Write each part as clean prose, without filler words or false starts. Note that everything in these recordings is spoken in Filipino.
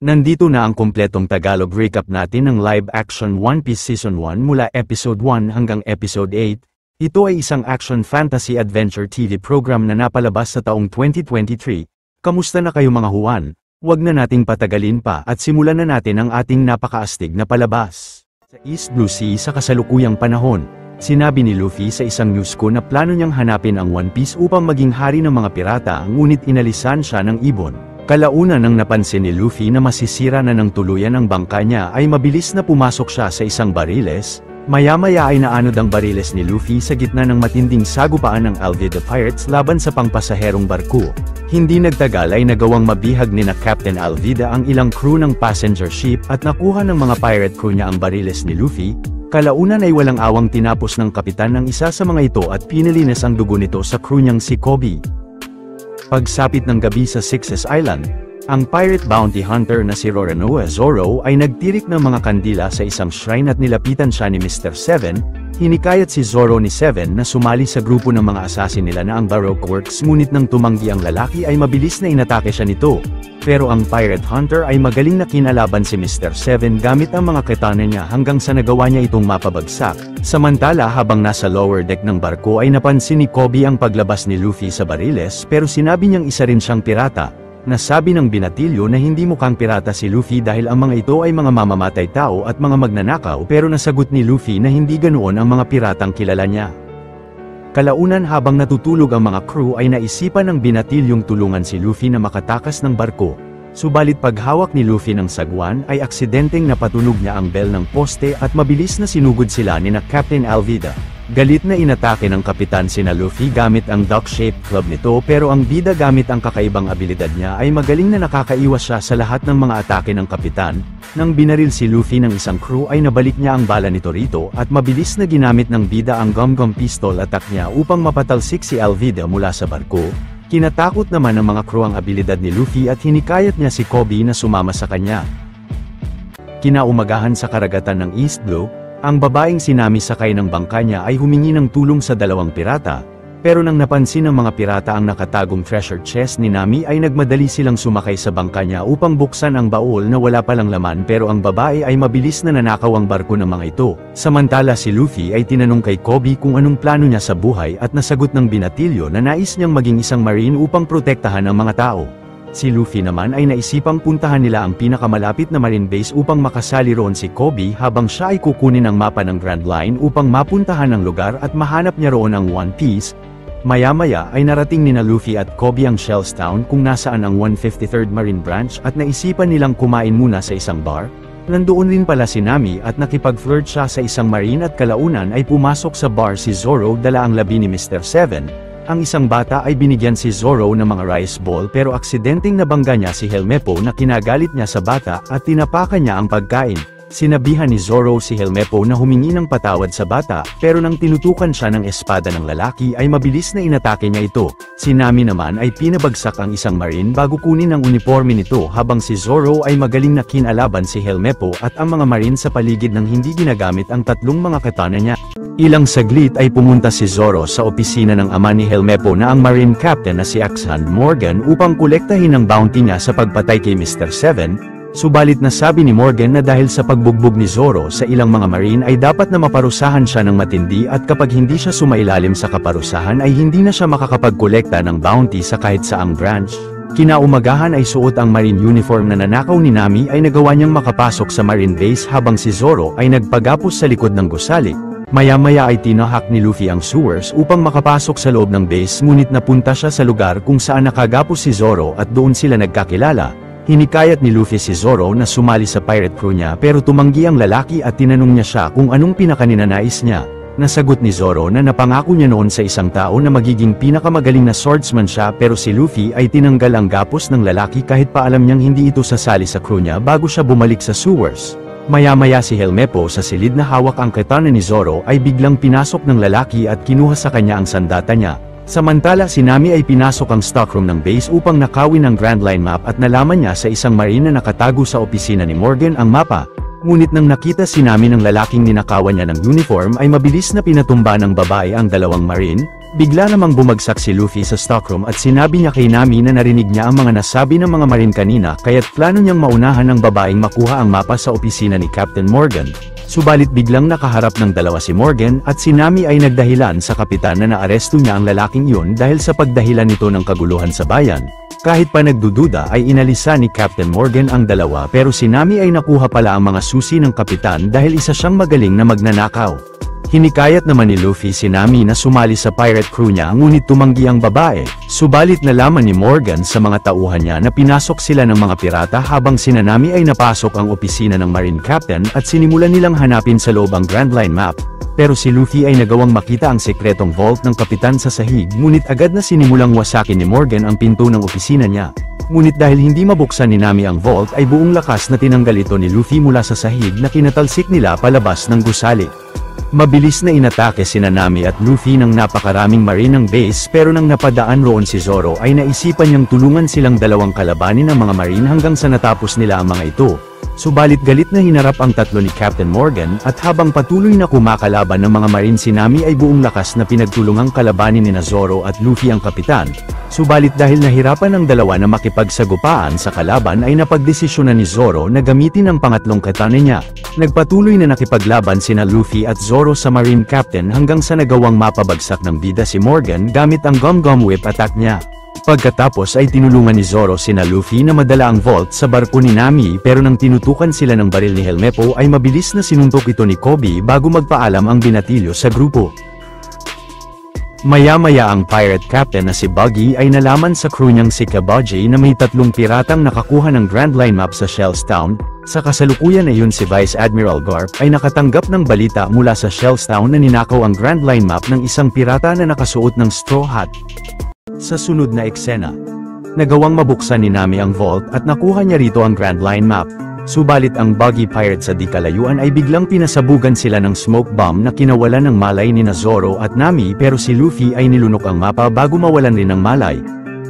Nandito na ang kumpletong Tagalog recap natin ng live-action One Piece Season 1 mula Episode 1 hanggang Episode 8. Ito ay isang action fantasy adventure TV program na napalabas sa taong 2023. Kamusta na kayo mga Juan? Huwag na nating patagalin pa at simulan na natin ang ating napakaastig na palabas. Sa East Blue Sea sa kasalukuyang panahon, sinabi ni Luffy sa isang newsco na plano niyang hanapin ang One Piece upang maging hari ng mga pirata, ngunit inalisan siya ng ibon. Kalaunan nang napansin ni Luffy na masisira na ng tuluyan ang bangka niya ay mabilis na pumasok siya sa isang bariles. Maya-maya ay naanod ang bariles ni Luffy sa gitna ng matinding sagupaan ng Alvida Pirates laban sa pangpasaherong barko. Hindi nagtagal ay nagawang mabihag ni na Captain Alvida ang ilang crew ng passenger ship at nakuha ng mga pirate crew niya ang bariles ni Luffy. Kalaunan ay walang awang tinapos ng kapitan ng isa sa mga ito at pinilinis ang dugo nito sa crew niyang si Kobe. Pagsapit ng gabi sa Sixes Island, ang pirate bounty hunter na si Roronoa Zoro ay nagtirik ng mga kandila sa isang shrine at nilapitan siya ni Mr. Seven. Hinikayat si Zoro ni Seven na sumali sa grupo ng mga assassin nila na ang Baroque Works, ngunit nang tumanggi ang lalaki ay mabilis na inatake siya nito. Pero ang pirate hunter ay magaling na kinalaban si Mr. Seven gamit ang mga katana niya hanggang sa nagawa niya itong mapabagsak. Samantala habang nasa lower deck ng barko ay napansin ni Kobe ang paglabas ni Luffy sa bariles, pero sinabi niyang isa rin siyang pirata. Nasabi ng binatilyo na hindi mukhang pirata si Luffy dahil ang mga ito ay mga mamamatay tao at mga magnanakaw, pero nasagot ni Luffy na hindi ganoon ang mga piratang kilala niya. Kalaunan habang natutulog ang mga crew ay naisipan ng binatilyong tulungan si Luffy na makatakas ng barko. Subalit paghawak ni Luffy ng sagwan ay aksidenteng napatunog niya ang bell ng poste at mabilis na sinugod sila ni na Captain Alvida. Galit na inatake ng kapitan sina Luffy gamit ang duck-shaped club nito, pero ang bida gamit ang kakaibang abilidad niya ay magaling na nakakaiwas siya sa lahat ng mga atake ng kapitan. Nang binaril si Luffy ng isang crew ay nabalik niya ang bala nito rito at mabilis na ginamit ng bida ang gum-gum pistol attack niya upang mapatalsik si Alvida mula sa barko. Kinatakot naman ng mga crew ang abilidad ni Luffy at hinikayat niya si Kobe na sumama sa kanya. Kinaumagahan sa karagatan ng East Blue, ang babaeng si Nami sakay ng bangka niya ay humingi ng tulong sa dalawang pirata, pero nang napansin ng mga pirata ang nakatagong treasure chest ni Nami ay nagmadali silang sumakay sa bangka niya upang buksan ang baul na wala palang laman, pero ang babae ay mabilis na nanakaw ang barko ng mga ito. Samantala si Luffy ay tinanong kay Kobe kung anong plano niya sa buhay at nasagot ng binatilyo na nais niyang maging isang marine upang protektahan ang mga tao. Si Luffy naman ay naisipang puntahan nila ang pinakamalapit na marine base upang makasali roon si Kobe habang siya ay kukunin ang mapa ng Grand Line upang mapuntahan ang lugar at mahanap niya roon ang One Piece. Maya-maya ay narating nina Luffy at Kobe ang Shells Town kung nasaan ang 153rd Marine Branch at naisipan nilang kumain muna sa isang bar. Nandoon rin pala si Nami at nakipag-flirt siya sa isang marine at kalaunan ay pumasok sa bar si Zoro dala ang labi ni Mr. Seven. Ang isang bata ay binigyan si Zoro ng mga rice ball, pero aksidenteng nabangga niya si Helmeppo na kinagalit niya sa bata at tinapakan niya ang pagkain. Sinabihan ni Zoro si Helmeppo na humingi ng patawad sa bata, pero nang tinutukan siya ng espada ng lalaki ay mabilis na inatake niya ito. Si Nami naman ay pinabagsak ang isang marine bago kunin ang uniforme nito, habang si Zoro ay magaling na kinalaban si Helmeppo at ang mga marine sa paligid nang hindi ginagamit ang tatlong mga katana niya. Ilang saglit ay pumunta si Zoro sa opisina ng ama ni Helmeppo na ang Marine Captain na si Axand Morgan upang kolektahin ang bounty niya sa pagpatay kay Mr. Seven. Subalit nasabi ni Morgan na dahil sa pagbugbog ni Zoro sa ilang mga marine ay dapat na maparusahan siya ng matindi at kapag hindi siya sumailalim sa kaparusahan ay hindi na siya makakapagkolekta ng bounty sa kahit saang branch. Kinaumagahan ay suot ang marine uniform na nanakaw ni Nami ay nagawa niyang makapasok sa marine base habang si Zoro ay nagpagapos sa likod ng gusali. Maya-maya ay tinahak ni Luffy ang sewers upang makapasok sa loob ng base, ngunit napunta siya sa lugar kung saan nakagapos si Zoro at doon sila nagkakilala. Hinikayat ni Luffy si Zoro na sumali sa pirate crew niya, pero tumanggi ang lalaki at tinanong niya siya kung anong pinakaninanais niya. Nasagot ni Zoro na napangako niya noon sa isang tao na magiging pinakamagaling na swordsman siya, pero si Luffy ay tinanggal ang gapos ng lalaki kahit pa alam niyang hindi ito sasali sa crew niya bago siya bumalik sa sewers. Maya-maya si Helmeppo sa silid na hawak ang katana ni Zoro ay biglang pinasok ng lalaki at kinuha sa kanya ang sandata niya. Samantala si Nami ay pinasok ang stockroom ng base upang nakawin ang Grand Line map at nalaman niya sa isang marine na nakatago sa opisina ni Morgan ang mapa. Ngunit nang nakita si Nami ng lalaking ninakawan niya ng uniform ay mabilis na pinatumba ng babae ang dalawang marine. Bigla namang bumagsak si Luffy sa stockroom at sinabi niya kay Nami na narinig niya ang mga nasabi ng mga marine kanina kaya't plano niyang maunahan ng babaeng makuha ang mapa sa opisina ni Captain Morgan. Subalit biglang nakaharap ng dalawa si Morgan at si Nami ay nagdahilan sa kapitan na naaresto niya ang lalaking yun dahil sa pagdahilan nito ng kaguluhan sa bayan. Kahit pa nagdududa ay inalisa ni Captain Morgan ang dalawa pero si Nami ay nakuha pala ang mga susi ng kapitan dahil isa siyang magaling na magnanakaw. Hinikayat naman ni Luffy si Nami na sumali sa pirate crew niya ngunit tumanggi ang babae, subalit nalaman ni Morgan sa mga tauhan niya na pinasok sila ng mga pirata habang sina Nami ay napasok ang opisina ng Marine Captain at sinimulan nilang hanapin sa loob ang Grand Line Map. Pero si Luffy ay nagawang makita ang sekretong vault ng kapitan sa sahig ngunit agad na sinimulang wasakin ni Morgan ang pinto ng opisina niya. Ngunit dahil hindi mabuksan ni Nami ang vault ay buong lakas na tinanggal ito ni Luffy mula sa sahig na kinatalsik nila palabas ng gusali. Mabilis na inatake sina Nami at Luffy ng napakaraming marine ng base pero nang napadaan roon si Zoro ay naisipan niyang tulungan silang dalawang kalabanin ng mga marine hanggang sa natapos nila ang mga ito. Subalit galit na hinarap ang tatlo ni Captain Morgan at habang patuloy na kumakalaban ng mga marine si Nami ay buong lakas na pinagtulungang kalabanin ni Zoro at Luffy ang kapitan. Subalit dahil nahirapan ang dalawa na makipagsagupaan sa kalaban ay napagdesisyonan ni Zoro na gamitin ang pangatlong katana niya. Nagpatuloy na nakipaglaban sina Luffy at Zoro sa Marine Captain hanggang sa nagawang mapabagsak ng bida si Morgan gamit ang Gum Gum Whip attack niya. Pagkatapos ay tinulungan ni Zoro sina Luffy na madala ang vault sa barko ni Nami pero nang tinutukan sila ng baril ni Helmeppo ay mabilis na sinuntok ito ni Kobe bago magpaalam ang binatilyo sa grupo. Maya-maya ang pirate captain na si Buggy ay nalaman sa crew niyang si Kabaji na may 3 piratang nakakuha ng Grand Line Map sa Shells Town. Sa kasalukuyan na yun si Vice Admiral Garp ay nakatanggap ng balita mula sa Shells Town na ninakaw ang Grand Line Map ng isang pirata na nakasuot ng straw hat. Sa sunod na eksena, nagawang mabuksan ni Nami ang vault at nakuha niya rito ang Grand Line Map. Subalit ang Buggy Pirate sa di kalayuan ay biglang pinasabugan sila ng smoke bomb na kinawalan ng malay ni Zoro at Nami pero si Luffy ay nilunok ang mapa bago mawalan rin ng malay.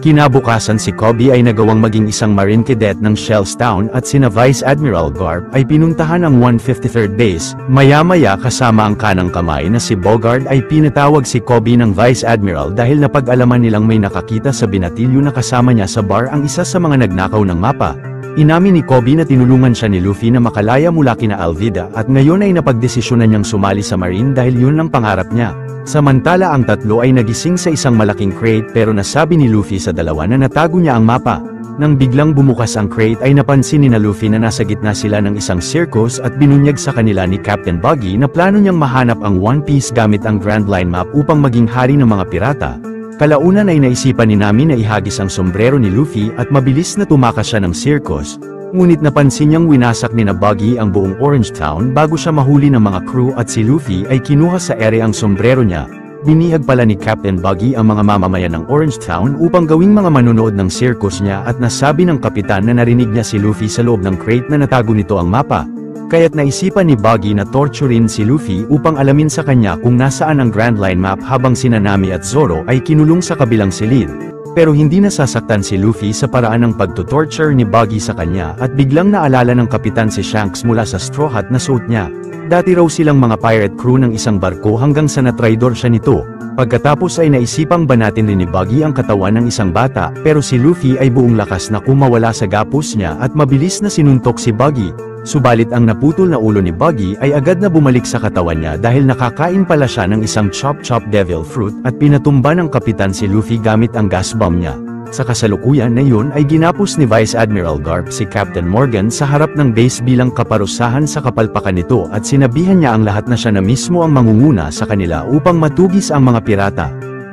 Kinabukasan si Kobe ay nagawang maging isang Marine Cadet ng Shells Town at sina Vice Admiral Garp ay pinuntahan ang 153rd Base. Maya-maya kasama ang kanang kamay na si Bogard ay pinatawag si Kobe ng Vice Admiral dahil napag-alaman nilang may nakakita sa binatilyo na kasama niya sa bar ang isa sa mga nagnakaw ng mapa. Inamin ni Kobe na tinulungan siya ni Luffy na makalaya mula kina Alvida at ngayon ay napagdesisyonan niyang sumali sa Marine dahil yun ang pangarap niya. Samantala ang tatlo ay nagising sa isang malaking crate pero nasabi ni Luffy sa dalawa na natago niya ang mapa. Nang biglang bumukas ang crate ay napansin ni Luffy na nasa gitna sila ng isang circus at binunyag sa kanila ni Captain Buggy na plano niyang mahanap ang One Piece gamit ang Grand Line Map upang maging hari ng mga pirata. Kalaunan ay naisipan ni Nami na ihagis ang sombrero ni Luffy at mabilis na tumakas siya ng circus. Ngunit napansin niyang winasak ni Buggy ang buong Orange Town bago siya mahuli ng mga crew at si Luffy ay kinuha sa ere ang sombrero niya. Binihag pala ni Captain Buggy ang mga mamamayan ng Orange Town upang gawing mga manonood ng circus niya at nasabi ng kapitan na narinig niya si Luffy sa loob ng crate na natago nito ang mapa. Kaya't naisipan ni Buggy na torturin si Luffy upang alamin sa kanya kung nasaan ang Grand Line Map habang sina Nami at Zoro ay kinulong sa kabilang silid. Pero hindi nasasaktan si Luffy sa paraan ng pagtutorture ni Buggy sa kanya at biglang naalala ng kapitan si Shanks mula sa straw hat na suot niya. Dati raw silang mga pirate crew ng isang barko hanggang sa natraidor siya nito. Pagkatapos ay naisipang banatin rin ni Buggy ang katawan ng isang bata pero si Luffy ay buong lakas na kumawala sa gapos niya at mabilis na sinuntok si Buggy. Subalit ang naputol na ulo ni Buggy ay agad na bumalik sa katawan niya dahil nakakain pala siya ng isang chop-chop devil fruit at pinatumba ng kapitan si Luffy gamit ang gas bomb niya. Sa kasalukuyan na yun ay ginapos ni Vice Admiral Garp si Captain Morgan sa harap ng base bilang kaparusahan sa kapalpakan nito at sinabihan niya ang lahat na siya na mismo ang mangunguna sa kanila upang matugis ang mga pirata.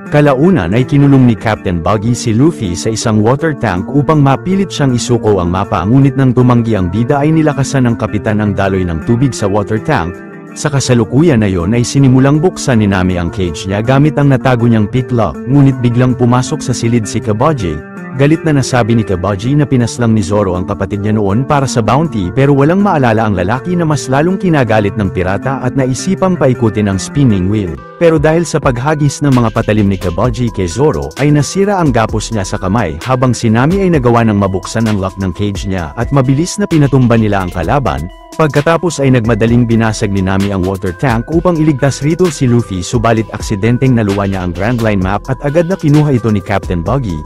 Kalaunan ay kinulong ni Captain Buggy si Luffy sa isang water tank upang mapilit siyang isuko ang mapa ngunit nang tumanggi ang bida ay nilakasan ng kapitan ang daloy ng tubig sa water tank. Sa kasalukuyan na yon ay sinimulang buksan ni Nami ang cage niya gamit ang natago niyang picklock ngunit biglang pumasok sa silid si Kabaji. Galit na nasabi ni Kabaji na pinaslang ni Zoro ang kapatid niya noon para sa bounty pero walang maalala ang lalaki na mas lalong kinagalit ng pirata at naisipang paikutin ang spinning wheel. Pero dahil sa paghagis ng mga patalim ni Kabaji kay Zoro ay nasira ang gapos niya sa kamay habang si Nami ay nagawa ng mabuksan ang lock ng cage niya at mabilis na pinatumba nila ang kalaban. Pagkatapos ay nagmadaling binasag ni Nami ang water tank upang iligtas rito si Luffy subalit aksidenteng naluwa niya ang Grand Line map at agad na kinuha ito ni Captain Buggy.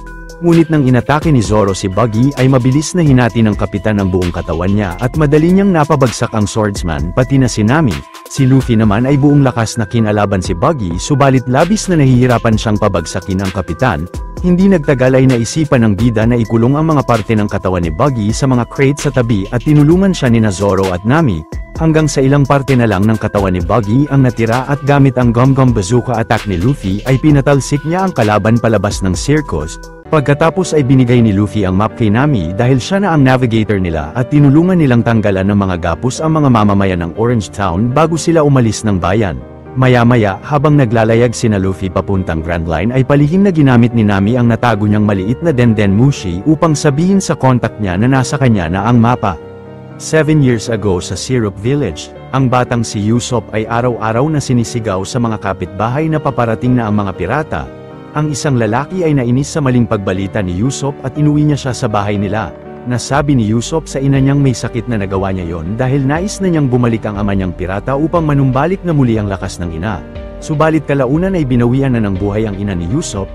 Ngunit nang inatake ni Zoro si Buggy ay mabilis na hinati ng kapitan ang buong katawan niya at madali niyang napabagsak ang swordsman pati na si Nami. Si Luffy naman ay buong lakas na kinalaban si Buggy subalit labis na nahihirapan siyang pabagsakin ang kapitan. Hindi nagtagal ay naisipan ng bida na ikulong ang mga parte ng katawan ni Buggy sa mga crate sa tabi at tinulungan siya ni Zoro at Nami, hanggang sa ilang parte na lang ng katawan ni Buggy ang natira at gamit ang Gum-Gum Bazooka attack ni Luffy ay pinatalsik niya ang kalaban palabas ng circus. Pagkatapos ay binigay ni Luffy ang map kay Nami dahil siya na ang navigator nila at tinulungan nilang tanggalan ng mga gapos ang mga mamamayan ng Orange Town bago sila umalis ng bayan. Maya-maya, habang naglalayag sina Luffy papuntang Grand Line ay palihim na ginamit ni Nami ang natago niyang maliit na Denden Mushi upang sabihin sa contact niya na nasa kanya na ang mapa. 7 years ago sa Syrup Village, ang batang si Usopp ay araw-araw na sinisigaw sa mga kapitbahay na paparating na ang mga pirata. Ang isang lalaki ay nainis sa maling pagbalita ni Usopp at inuwi niya siya sa bahay nila. Nasabi ni Usopp sa ina niyang may sakit na nagawa niya yon dahil nais na niyang bumalik ang ama niyang pirata upang manumbalik na muli ang lakas ng ina. Subalit kalaunan ay binawian na ng buhay ang ina ni Usopp.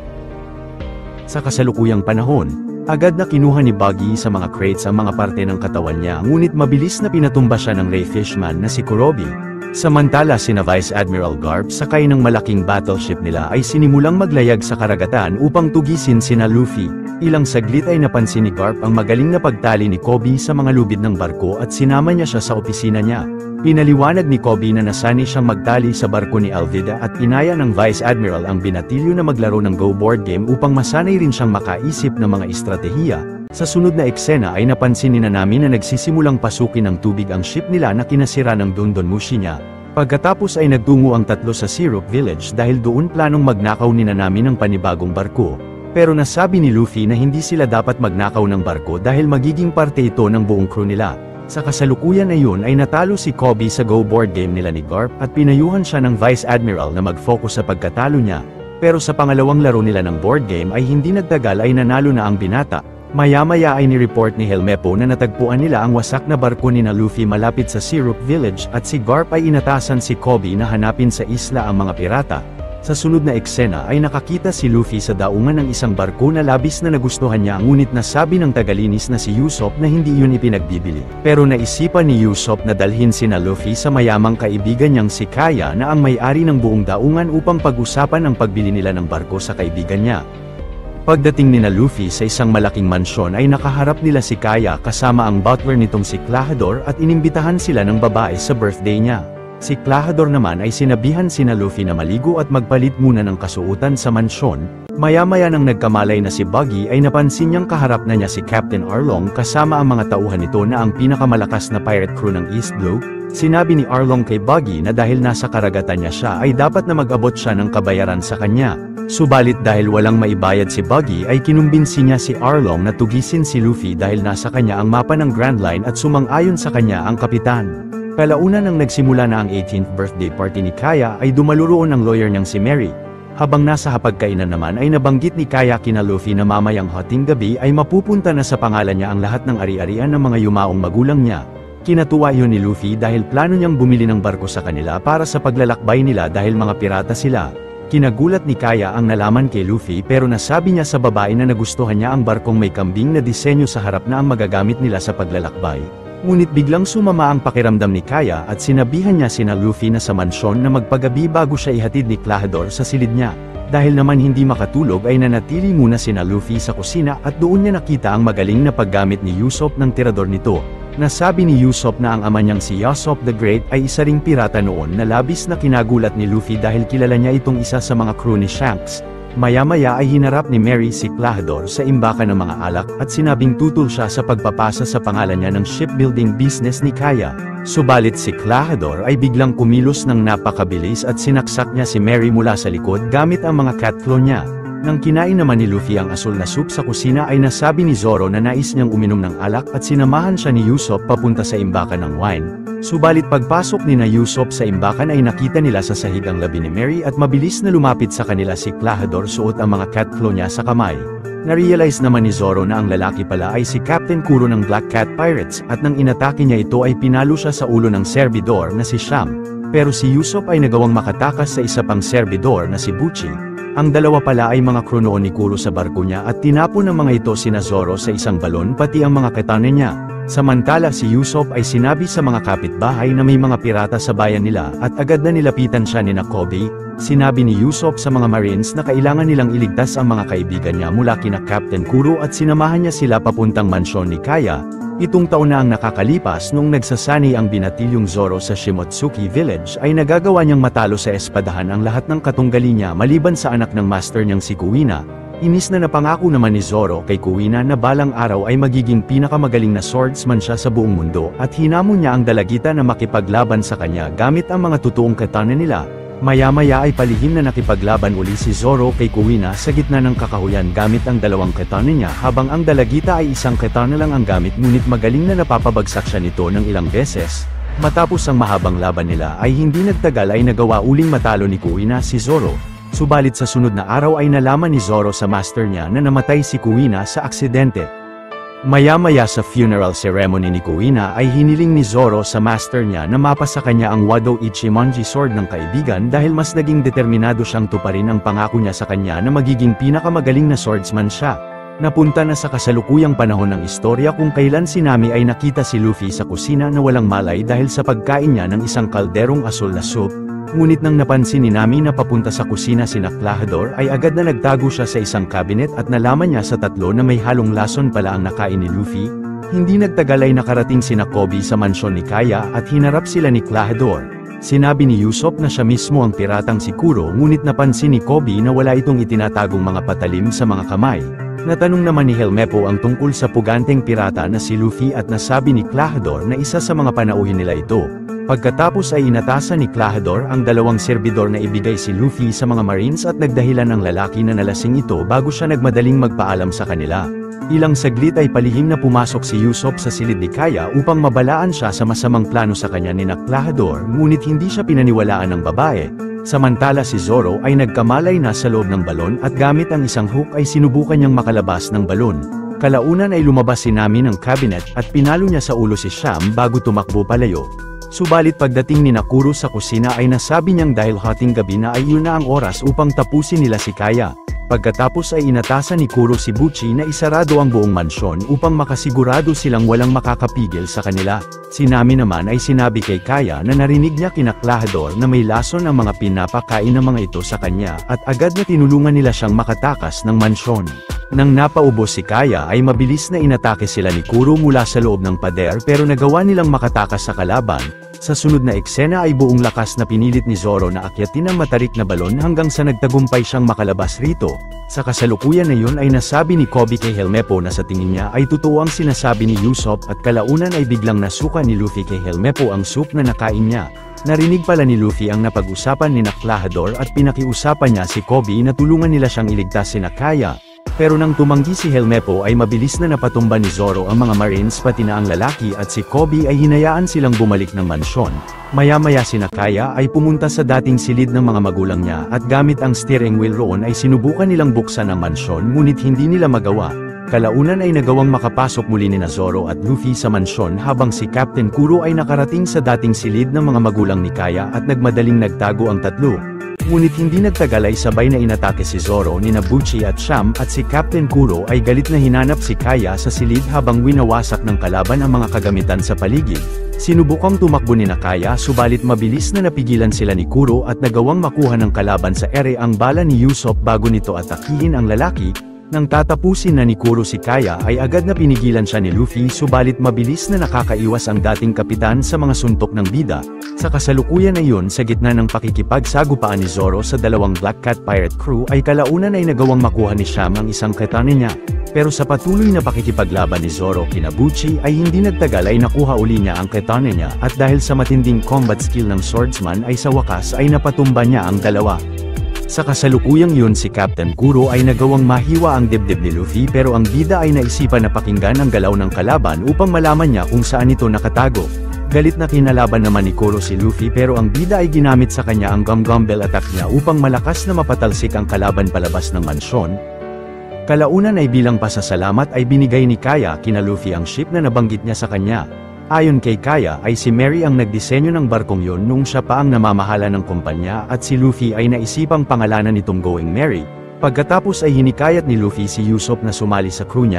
Sa kasalukuyang panahon, agad na kinuha ni Buggy sa mga crates ang mga parte ng katawan niya ngunit mabilis na pinatumba siya ng Ray Fishman na si Kurobi. Samantala sina Vice Admiral Garp sakay ng malaking battleship nila ay sinimulang maglayag sa karagatan upang tugisin sina Luffy. Ilang saglit ay napansin ni Garp ang magaling na pagtali ni Kobe sa mga lubid ng barko at sinama niya siya sa opisina niya. Pinaliwanag ni Kobe na nasanay siyang magtali sa barko ni Alvida at inaya ng Vice Admiral ang binatilyo na maglaro ng Go board game upang masanay rin siyang makaisip ng mga estratehiya. Sa sunod na eksena ay napansin ni Nami na nagsisimulang pasukin ng tubig ang ship nila na kinasira ng Dundon Mushi niya. Pagkatapos ay nagtungo ang tatlo sa Syrup Village dahil doon planong magnakaw ni Nami ng panibagong barko. Pero nasabi ni Luffy na hindi sila dapat magnakaw ng barko dahil magiging parte ito ng buong crew nila. Sa kasalukuyan na yun ay natalo si Kobe sa Go board game nila ni Garp at pinayuhan siya ng Vice Admiral na mag-focus sa pagkatalo niya. Pero sa pangalawang laro nila ng board game ay hindi nagtagal ay nanalo na ang binata. Maya-maya ay ni-report ni Helmepo na natagpuan nila ang wasak na barko ni Luffy malapit sa Syrup Village at si Garp ay inatasan si Kobe na hanapin sa isla ang mga pirata. Sa sunod na eksena ay nakakita si Luffy sa daungan ng isang barko na labis na nagustuhan niya ngunit nasabi ng tagalinis na si Usopp na hindi yun ipinagbibili. Pero naisipan ni Usopp na dalhin sina Luffy sa mayamang kaibigan niyang si Kaya na ang may-ari ng buong daungan upang pag-usapan ang pagbili nila ng barko sa kaibigan niya. Pagdating ni Luffy sa isang malaking mansyon ay nakaharap nila si Kaya kasama ang butler nitong si Klahadore at inimbitahan sila ng babae sa birthday niya. Si Klahadore naman ay sinabihan sina Luffy na maligo at magpalit muna ng kasuotan sa mansyon. Maya-maya nang nagkamalay na si Buggy ay napansin niyang kaharap na niya si Captain Arlong kasama ang mga tauhan nito na ang pinakamalakas na pirate crew ng East Blue. Sinabi ni Arlong kay Buggy na dahil nasa karagatan niya siya ay dapat na mag-abot siya ng kabayaran sa kanya. Subalit dahil walang maibayad si Buggy ay kinumbinsi niya si Arlong na tugisin si Luffy dahil nasa kanya ang mapa ng Grand Line at sumang-ayon sa kanya ang kapitan. Kalaunan nang nagsimula na ang 18th birthday party ni Kaya ay dumalo roon ang lawyer niyang si Mary. Habang nasa hapagkainan naman ay nabanggit ni Kaya kina Luffy na mamayang hating gabi ay mapupunta na sa pangalan niya ang lahat ng ari-arian ng mga yumaong magulang niya. Kinatuwa yun ni Luffy dahil plano niyang bumili ng barko sa kanila para sa paglalakbay nila dahil mga pirata sila. Kinagulat ni Kaya ang nalaman kay Luffy pero nasabi niya sa babae na nagustuhan niya ang barkong may kambing na disenyo sa harap na ang magagamit nila sa paglalakbay. Ngunit biglang sumama ang pakiramdam ni Kaya at sinabihan niya sina Luffy na sa mansyon na magpagabi bago siya ihatid ni Klahadore sa silid niya. Dahil naman hindi makatulog ay nanatili muna sina Luffy sa kusina at doon niya nakita ang magaling na paggamit ni Usopp ng tirador nito. Nasabi ni Usopp na ang ama niyang si Usopp the Great ay isa ring pirata noon na labis na kinagulat ni Luffy dahil kilala niya itong isa sa mga crew ni Shanks. Maya-maya ay hinarap ni Mary si Klahadore sa imbakan ng mga alak at sinabing tutol siya sa pagpapasa sa pangalan niya ng shipbuilding business ni Kaya. Subalit si Klahadore ay biglang kumilos ng napakabilis at sinaksak niya si Mary mula sa likod gamit ang mga catclaw niya. Nang kinain naman ni Luffy ang asul na soup sa kusina ay nasabi ni Zoro na nais niyang uminom ng alak at sinamahan siya ni Usopp papunta sa imbakan ng wine. Subalit pagpasok ni na Usopp sa imbakan ay nakita nila sa sahig ang labi ni Mary at mabilis na lumapit sa kanila si Klahadore suot ang mga cat claw niya sa kamay. Narealize naman ni Zoro na ang lalaki pala ay si Captain Kuro ng Black Cat Pirates at nang inatake niya ito ay pinalo siya sa ulo ng servidor na si Sham. Pero si Usopp ay nagawang makatakas sa isa pang servidor na si Buchi. Ang dalawa pala ay mga kronoon ni Kuro sa barko niya at tinapon ng mga ito sina Zoro sa isang balon pati ang mga katana niya. Samantala si Usopp ay sinabi sa mga kapitbahay na may mga pirata sa bayan nila at agad na nilapitan siya ni Kobe. Sinabi ni Usopp sa mga Marines na kailangan nilang iligtas ang mga kaibigan niya mula kina Captain Kuro at sinamahan niya sila papuntang mansyon ni Kaya. 7 taon na ang nakakalipas nung nagsasani ang binatilyong Zoro sa Shimotsuki Village ay nagagawa niyang matalo sa espadahan ang lahat ng katunggali niya maliban sa anak ng master niyang si Kuina. Inis na napangako naman ni Zoro kay Kuina na balang araw ay magiging pinakamagaling na swordsman siya sa buong mundo at hinamon niya ang dalagita na makipaglaban sa kanya gamit ang mga totoong katana nila. Maya-maya ay palihim na nakipaglaban uli si Zoro kay Kuina sa gitna ng kakahuyan gamit ang dalawang katana niya habang ang dalagita ay isang katana lang ang gamit ngunit magaling na napapabagsak siya nito ng ilang beses. Matapos ang mahabang laban nila ay hindi nagtagal ay nagawa uling matalo ni Kuina si Zoro. Subalit sa sunod na araw ay nalaman ni Zoro sa master niya na namatay si Kuina sa aksidente. Maya-maya sa funeral ceremony ni Kuina ay hiniling ni Zoro sa master niya na mapa sa kanya ang Wado Ichimonji sword ng kaibigan dahil mas naging determinado siyang tuparin ang pangako niya sa kanya na magiging pinakamagaling na swordsman siya. Napunta na sa kasalukuyang panahon ng istorya kung kailan si Nami ay nakita si Luffy sa kusina na walang malay dahil sa pagkain niya ng isang kalderong asul na soup. Ngunit nang napansin ni Nami na papunta sa kusina si Klahadore ay agad na nagtago siya sa isang cabinet at nalaman niya sa tatlo na may halong lason pala ang nakain ni Luffy. Hindi nagtagal ay nakarating si Kobe sa mansyon ni Kaya at hinarap sila ni Klahadore. Sinabi ni Usopp na siya mismo ang piratang si Kuro ngunit napansin ni Kobe na wala itong itinatagong mga patalim sa mga kamay. Natanong naman ni Helmeppo ang tungkol sa puganteng pirata na si Luffy at nasabi ni Klahadore na isa sa mga panauhin nila ito. Pagkatapos ay inatasan ni Klahadore ang dalawang serbidor na ibigay si Luffy sa mga Marines at nagdahilan ang lalaki na nalasing ito bago siya nagmadaling magpaalam sa kanila. Ilang saglit ay palihim na pumasok si Usopp sa silid ni Kaya upang mabalaan siya sa masamang plano sa kanya ni Klahadore ngunit hindi siya pinaniwalaan ng babae. Samantala si Zoro ay nagkamalay na sa loob ng balon at gamit ang isang hook ay sinubukan niyang makalabas ng balon. Kalaunan ay lumabas si Nami ng cabinet at pinalo niya sa ulo si Sham bago tumakbo palayo. Subalit pagdating ni Kuro sa kusina ay nasabi niyang dahil hating gabi na ay yun na ang oras upang tapusin nila si Kaya. Pagkatapos ay inatasan ni Kuro si Buchi na isarado ang buong mansyon upang makasigurado silang walang makakapigil sa kanila. Si Nami naman ay sinabi kay Kaya na narinig niya kina Klahadore na may lason ang mga pinapakain ng mga ito sa kanya at agad na tinulungan nila siyang makatakas ng mansyon. Nang napaubos si Kaya ay mabilis na inatake sila ni Kuro mula sa loob ng pader pero nagawa nilang makatakas sa kalaban. Sa sunod na eksena ay buong lakas na pinilit ni Zoro na akyatin ang matarik na balon hanggang sa nagtagumpay siyang makalabas rito. Sa kasalukuyan na yun ay nasabi ni Kobe kay Helmeppo na sa tingin niya ay totoo ang sinasabi ni Usopp at kalaunan ay biglang nasuka ni Luffy kay Helmeppo ang soup na nakain niya. Narinig pala ni Luffy ang napag-usapan ni Klahadore at pinakiusapan niya si Kobe na tulungan nila siyang iligtas si Kaya. Pero nang tumanggi si Helmeppo ay mabilis na napatumba ni Zoro ang mga Marines pati na ang lalaki at si Kobe ay hinayaan silang bumalik ng mansyon. Maya-maya si Kaya ay pumunta sa dating silid ng mga magulang niya at gamit ang steering wheel roon ay sinubukan nilang buksan ang mansyon ngunit hindi nila magawa. Kalaunan ay nagawang makapasok muli ni Zoro at Luffy sa mansyon habang si Captain Kuro ay nakarating sa dating silid ng mga magulang ni Kaya at nagmadaling nagtago ang tatlo. Ngunit hindi nagtagal ay sabay na inatake si Zoro ni Buchi at Sham at si Captain Kuro ay galit na hinanap si Kaya sa silid habang winawasak ng kalaban ang mga kagamitan sa paligid. Sinubukang tumakbo ni Kaya subalit mabilis na napigilan sila ni Kuro at nagawang makuha ng kalaban sa ere ang bala ni Usopp bago nito atakihin ang lalaki. Nang tatapusin na ni Kuro si Kaya ay agad na pinigilan siya ni Luffy subalit mabilis na nakakaiwas ang dating kapitan sa mga suntok ng bida. Sa kasalukuyan na yun sa gitna ng pakikipagsagupaan ni Zoro sa dalawang Black Cat Pirate crew ay kalaunan ay nagawang makuha ni Sham ang isang katana niya. Pero sa patuloy na pakikipaglaban ni Zoro kina Buchi ay hindi nagtagal ay nakuha uli niya ang katana niya at dahil sa matinding combat skill ng swordsman ay sa wakas ay napatumba niya ang dalawa. Sa kasalukuyang yun si Captain Kuro ay nagawang mahiwa ang dibdib ni Luffy pero ang bida ay naisipan na pakinggan ang galaw ng kalaban upang malaman niya kung saan ito nakatago. Galit na kinalaban naman ni Kuro si Luffy pero ang bida ay ginamit sa kanya ang Gum Gum Bell attack niya upang malakas na mapatalsik ang kalaban palabas ng mansyon. Kalaunan ay bilang pasasalamat ay binigay ni Kaya kina Luffy ang ship na nabanggit niya sa kanya. Ayon kay Kaya ay si Mary ang nagdisenyo ng barkong yon noong siya pa ang namamahala ng kumpanya at si Luffy ay naisipang pangalanan nitong Going Merry. Pagkatapos ay hinikayat ni Luffy si Usopp na sumali sa crew niya.